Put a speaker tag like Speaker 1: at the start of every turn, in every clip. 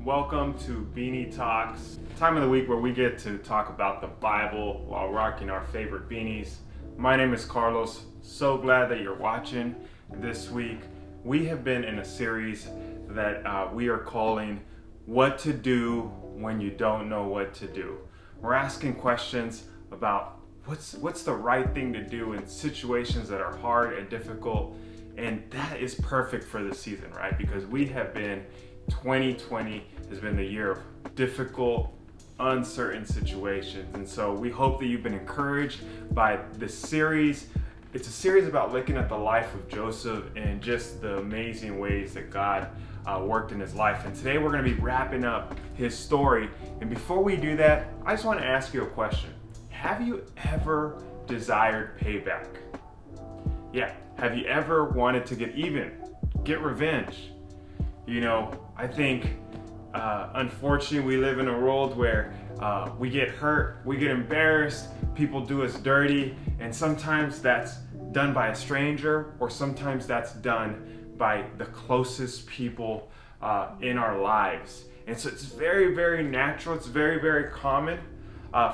Speaker 1: Welcome to Beanie Talks, time of the week where we get to talk about the Bible while rocking our favorite beanies. My name is Carlos. So glad that you're watching this week. We have been in a series that we are calling What to Do When You Don't Know What to Do. We're asking questions about what's the right thing to do in situations that are hard and difficult. And that is perfect for this season, right? Because 2020 has been the year of difficult, uncertain situations. And so we hope that you've been encouraged by this series. It's a series about looking at the life of Joseph and just the amazing ways that God worked in his life. And today we're going to be wrapping up his story. And before we do that, I just want to ask you a question. Have you ever desired payback? Yeah. Have you ever wanted to get even, get revenge? You know, I think, unfortunately, we live in a world where we get hurt, we get embarrassed, people do us dirty, and sometimes that's done by a stranger, or sometimes that's done by the closest people in our lives. And so it's very, very natural, it's very, very common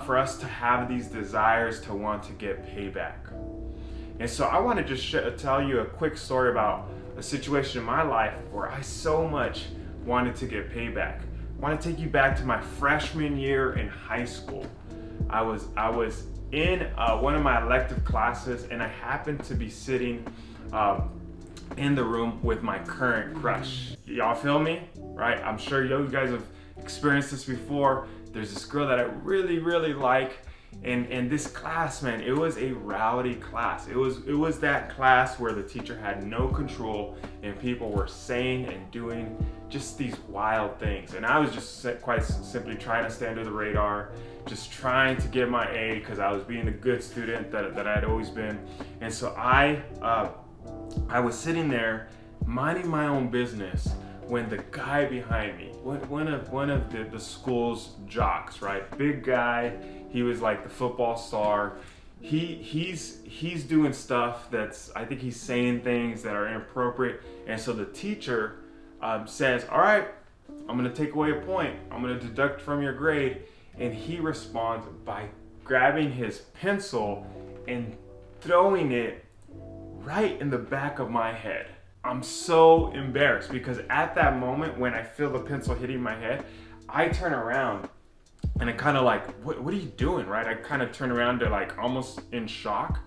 Speaker 1: for us to have these desires to want to get payback. And so I want to just tell you a quick story about a situation in my life where I so much wanted to get payback. I want to take you back to my freshman year in high school. I was in one of my elective classes, and I happened to be sitting in the room with my current crush. Y'all feel me? Right? I'm sure you guys have experienced this before. There's this girl that I really, really like. And this class, man, it was a rowdy class. It was that class where the teacher had no control and people were saying and doing just these wild things. And I was just quite simply trying to stay under the radar, just trying to get my A because I was being the good student that I'd always been. And so I was sitting there minding my own business when the guy behind me, one of the school's jocks, right? Big guy. He was like the football star. He's doing stuff I think he's saying things that are inappropriate. And so the teacher says, all right, I'm gonna take away a point. I'm gonna deduct from your grade. And he responds by grabbing his pencil and throwing it right in the back of my head. I'm so embarrassed because at that moment when I feel the pencil hitting my head, I turn around and I kind of like, what are you doing, right? I kind of turn around to like almost in shock.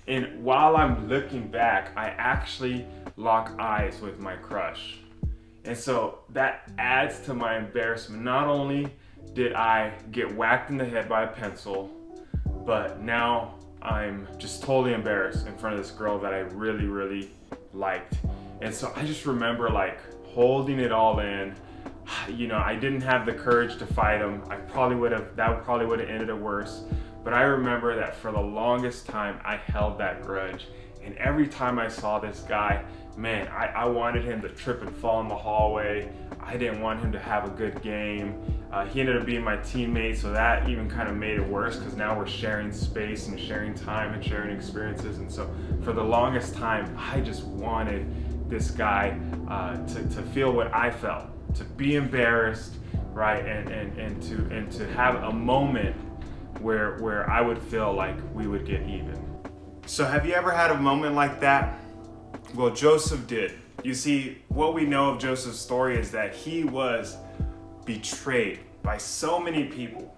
Speaker 1: And while I'm looking back, I actually lock eyes with my crush. And so that adds to my embarrassment. Not only did I get whacked in the head by a pencil, but now I'm just totally embarrassed in front of this girl that I really, really liked. And so I just remember like holding it all in. You know, I didn't have the courage to fight him. That probably would have ended it worse. But I remember that for the longest time, I held that grudge. And every time I saw this guy, man, I wanted him to trip and fall in the hallway. I didn't want him to have a good game. He ended up being my teammate, so that even kind of made it worse because now we're sharing space and sharing time and sharing experiences. And so for the longest time, I just wanted this guy to feel what I felt, to be embarrassed, right, and to have a moment where I would feel like we would get even. So have you ever had a moment like that? Well, Joseph did. You see, what we know of Joseph's story is that he was betrayed by so many people.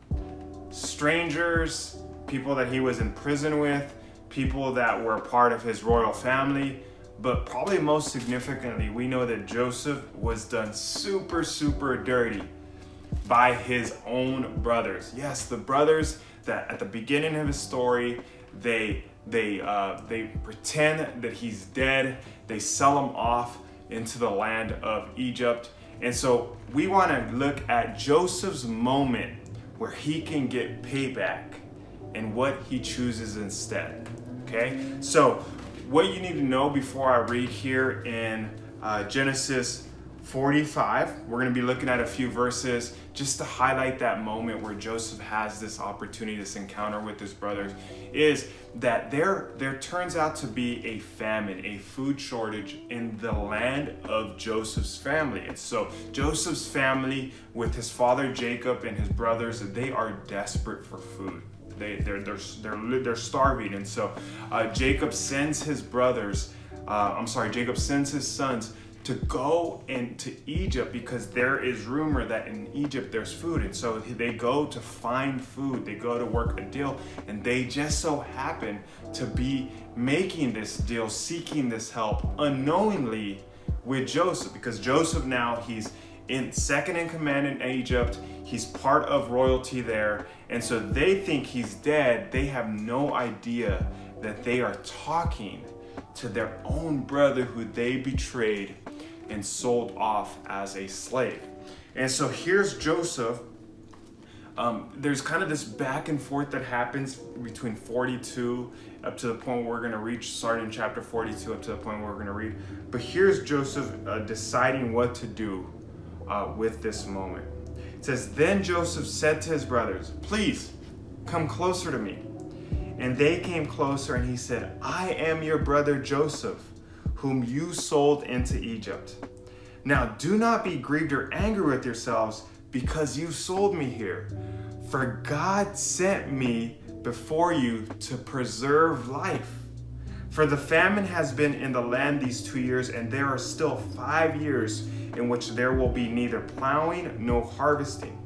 Speaker 1: Strangers, people that he was in prison with, people that were a part of his royal family. But probably most significantly, we know that Joseph was done super, super dirty by his own brothers. Yes, the brothers that at the beginning of his story, they pretend that he's dead. They sell him off into the land of Egypt. And so we want to look at Joseph's moment where he can get payback and what he chooses instead. Okay, so what you need to know before I read here in Genesis 45. We're going to be looking at a few verses just to highlight that moment where Joseph has this opportunity, this encounter with his brothers, is that there turns out to be a famine, a food shortage in the land of Joseph's family. And so Joseph's family, with his father Jacob and his brothers, they are desperate for food. They're starving. And so Jacob sends his sons to go into Egypt, because there is rumor that in Egypt there's food. And so they go to find food, they go to work a deal, and they just so happen to be making this deal, seeking this help unknowingly with Joseph, because Joseph now, he's second in command in Egypt, he's part of royalty there, and so they think he's dead. They have no idea that they are talking to their own brother who they betrayed and sold off as a slave. And so here's Joseph. There's kind of this back and forth that happens between 42 up to the point where we're going to reach, starting in chapter 42 up to the point where we're going to read. But here's Joseph deciding what to do with this moment. It says, "Then Joseph said to his brothers, 'Please come closer to me.' And they came closer, and he said, 'I am your brother Joseph, whom you sold into Egypt. Now do not be grieved or angry with yourselves because you sold me here. For God sent me before you to preserve life. For the famine has been in the land these 2 years, and there are still 5 years in which there will be neither plowing nor harvesting.'"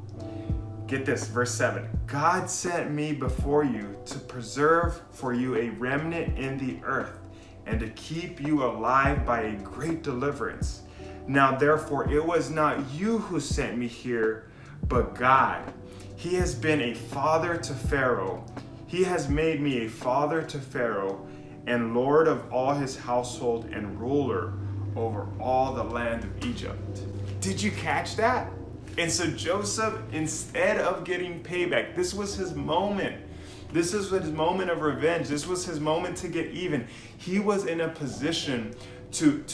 Speaker 1: Get this, verse 7. "God sent me before you to preserve for you a remnant in the earth, and to keep you alive by a great deliverance. Now therefore it was not you who sent me here, but God. He has been a father to Pharaoh. He has made me a father to Pharaoh, and lord of all his household, and ruler over all the land of Egypt." Did you catch that? And so Joseph, instead of getting payback, this was his moment. This is his moment of revenge. This was his moment to get even. He was in a position to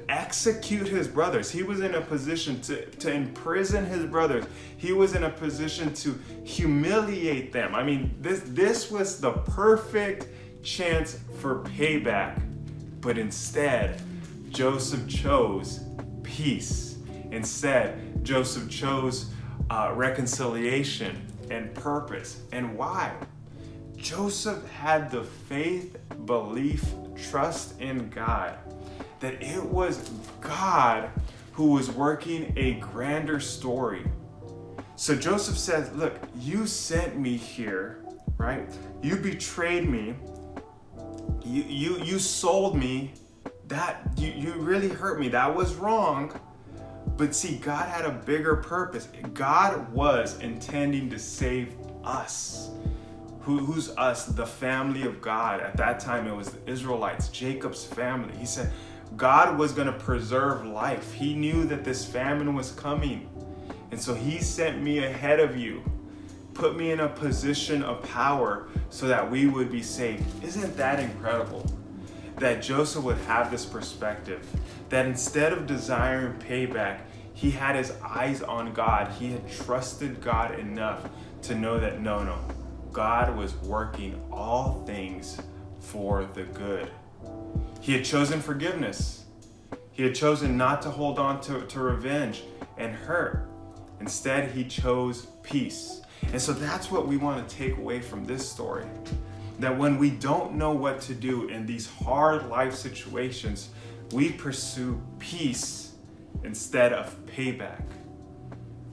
Speaker 1: execute his brothers. He was in a position to imprison his brothers. He was in a position to humiliate them. I mean, this was the perfect chance for payback. But instead, Joseph chose peace. Instead, Joseph chose reconciliation and purpose. And why? Joseph had the faith, belief, trust in God, that it was God who was working a grander story. So Joseph says, "Look, you sent me here, right? You betrayed me. You sold me. That you really hurt me. That was wrong. But see, God had a bigger purpose. God was intending to save us." Who's us? The family of God. At that time, it was the Israelites, Jacob's family. He said God was going to preserve life. He knew that this famine was coming. And so he sent me ahead of you, put me in a position of power so that we would be saved. Isn't that incredible? That Joseph would have this perspective, that instead of desiring payback, he had his eyes on God. He had trusted God enough to know that no, God was working all things for the good. He had chosen forgiveness. He had chosen not to hold on to revenge and hurt. Instead, he chose peace. And so that's what we want to take away from this story. That when we don't know what to do in these hard life situations, we pursue peace instead of payback.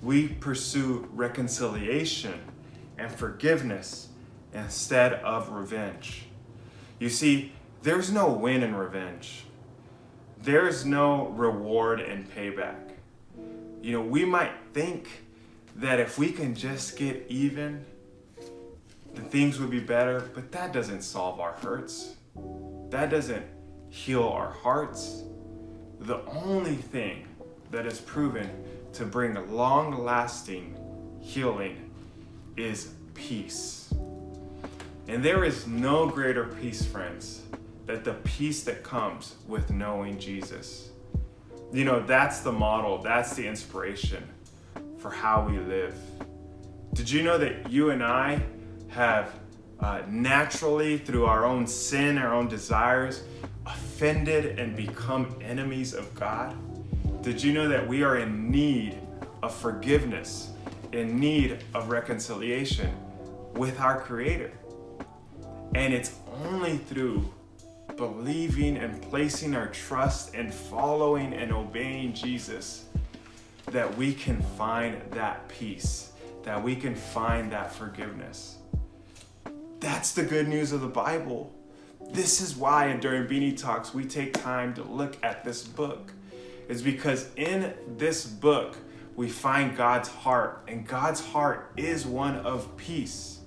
Speaker 1: We pursue reconciliation and forgiveness instead of revenge. You see, there's no win in revenge. There's no reward in payback. You know, we might think that if we can just get even, then things would be better, but that doesn't solve our hurts. That doesn't heal our hearts. The only thing that is proven to bring long-lasting healing is peace. And there is no greater peace, friends, than the peace that comes with knowing Jesus. That's the model, that's the inspiration for how we live. Did you know that you and I have naturally, through our own sin, our own desires, offended and become enemies of God? Did you know that we are in need of forgiveness, in need of reconciliation with our Creator? And it's only through believing and placing our trust and following and obeying Jesus that we can find that peace, that we can find that forgiveness. That's the good news of the Bible. This is why during Beanie Talks we take time to look at this book. It's because in this book we find God's heart, and God's heart is one of peace.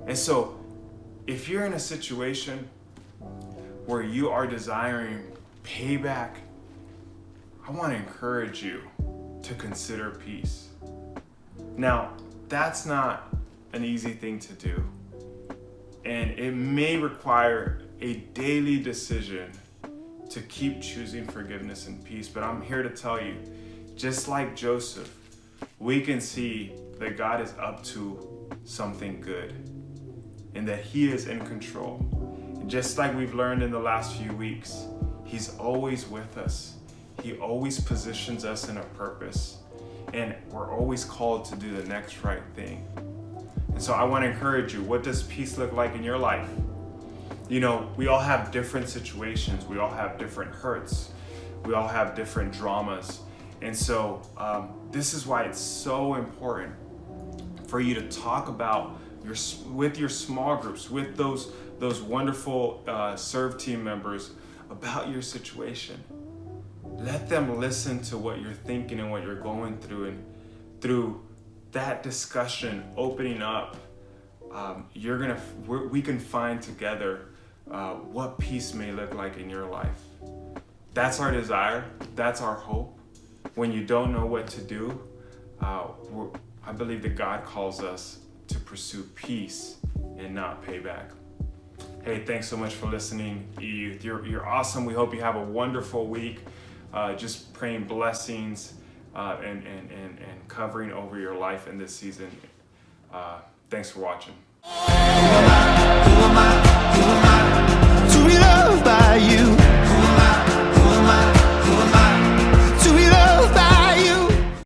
Speaker 1: And so if you're in a situation where you are desiring payback, I want to encourage you to consider peace. Now, that's not an easy thing to do, and it may require a daily decision to keep choosing forgiveness and peace. But I'm here to tell you, just like Joseph, we can see that God is up to something good and that He is in control. Just like we've learned in the last few weeks, He's always with us. He always positions us in a purpose, and we're always called to do the next right thing. And so I want to encourage you, what does peace look like in your life? We all have different situations. We all have different hurts. We all have different dramas. And so this is why it's so important for you to talk about with your small groups, with those wonderful serve team members about your situation. Let them listen to what you're thinking and what you're going through, and through that discussion, opening up, we can find together what peace may look like in your life. That's our desire. That's our hope. When you don't know what to do, I believe that God calls us to pursue peace and not payback. Hey, thanks so much for listening, eYouth. You're awesome. We hope you have a wonderful week. Just praying blessings and covering over your life in this season. Thanks for watching.